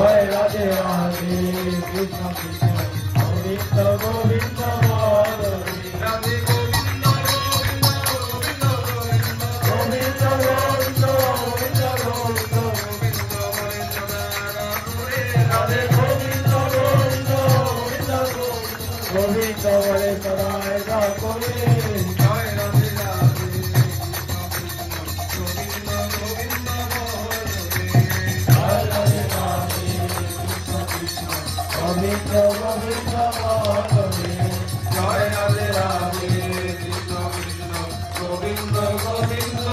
জয় রাধে রাধে কৃষ্ণ কৃষ্ণ গোবিন্দ গোবিন্দ হরে রাধে গোবিন্দ গোবিন্দ গোবিন্দ গোবিন্দ গোবিন্দ গোবিন্দ গোবিন্দ গোবিন্দ রাধে গোবিন্দ গোবিন্দ গোবিন্দ গোবিন্দ বলে সদায় গা করে জয় রাধে রাধে গোবিন্দ গোবিন্দ জয় রাধে রাধে কৃষ্ণ কৃষ্ণ গোবিন্দ গোবিন্দ হরে জয় রাধে রাধে কৃষ্ণ কৃষ্ণ গোবিন্দ গোবিন্দ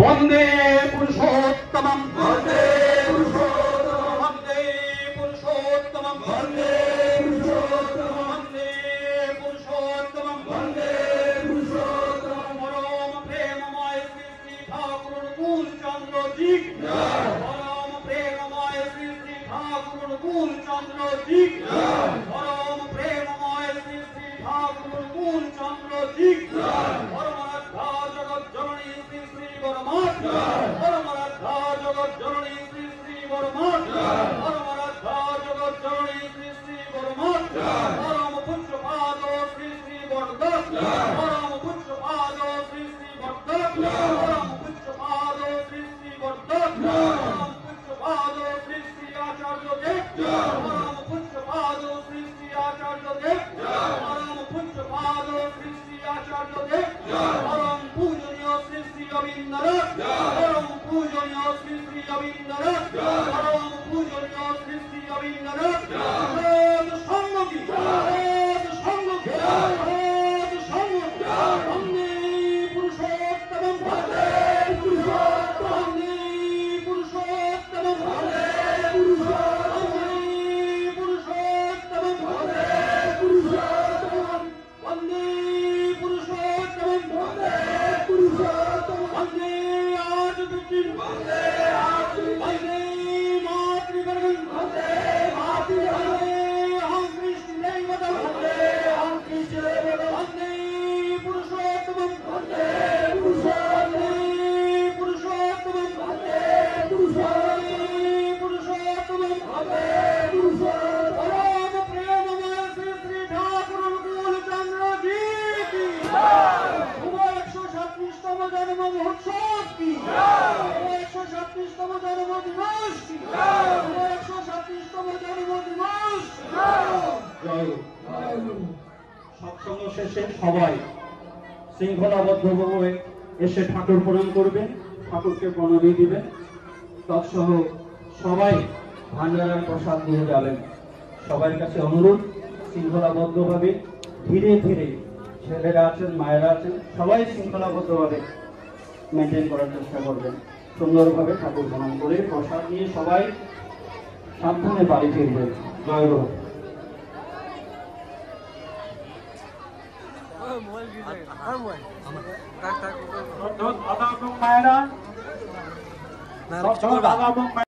वंदे पुरुषोत्तमं वन्दे पुरुषोत्तमं वंदे पुरुषोत्तमं वन्दे पुरुषोत्तमं वंदे पुरुषोत्तमं वन्दे पुरुषोत्तमं परम प्रेममय श्री श्री ठाकुर कुल चंद्र जी परम प्रेममय श्री श्री ठाकुर कुल चंद्र जी परम प्रेममय श्री श्री ठाकुर कुल चंद्र जी परमात्मा जगत जननी श्री श्री परमात्मा परमात्मा जगत जननी श्री श्री परमात्मा परमात्मा जगत जननी श्री श्री परमात्मा परम पुष्प पाद श्री श्री वर्धक परम पुष्प पाद श्री श्री वर्धक परम पुष्प पाद श्री श्री वर्धक परम पुष्प पाद श्री श्री आचार्य देव परम पुष्प पाद श्री श्री आचार्य देव परम पुष्प पाद श्री श्री आचार्य देव परम पूजनीय श्री श्री रविंद्र परम पूजनीय श्री श्री रविंद्र परम पूजनीय श्री श्री रविंद्र रोज संगति रोज संगति रोज संगति वंदे पुरुषोत्तमं वंदे पुरुषोत्तमं वंदे पुरुषोत्तमं वंदे पुरुषोत्तमं वंदे पुरुषोत्तमं वंदे पुरुषोत्तमं वंदे पुरुषोत्तमं वंदे आज दिन वंदे वंदे मातृगण वंदे मातृगण हम कृष्ण देवता वंदे हम कृष्ण देवता वंदे पुरुषोत्तमं वंदे पुरुषोत्तमं वंदे पुरुषोत्तमं वंदे परम प्रेममय श्री श्री ठाकुर कुल चंद्र जी की शुभ 136तम जन्म महोत्सव की 136तम जन्म दिवस की 136तम जन्म दिवस জয় সৎসঙ্গ শেষে সবাই শৃঙ্খলাবদ্ধভাবে এসে ঠাকুর প্রণাম করবেন, ঠাকুরকে প্রণামী দিবেন, তৎসহ সবাই ভান্ডারার প্রসাদ নিয়ে যাবেন। সবার কাছে অনুরোধ শৃঙ্খলাবদ্ধভাবে ধীরে ধীরে, ছেলেরা আছেন মায়েরা আছেন সবাই শৃঙ্খলাবদ্ধভাবে মেনটেন করার চেষ্টা করবেন। সুন্দরভাবে ঠাকুর প্রণাম করে প্রসাদ নিয়ে সবাই সাবধানে বাড়ি ফিরবেন। জয় হোক। দাদা এবং মায়েরা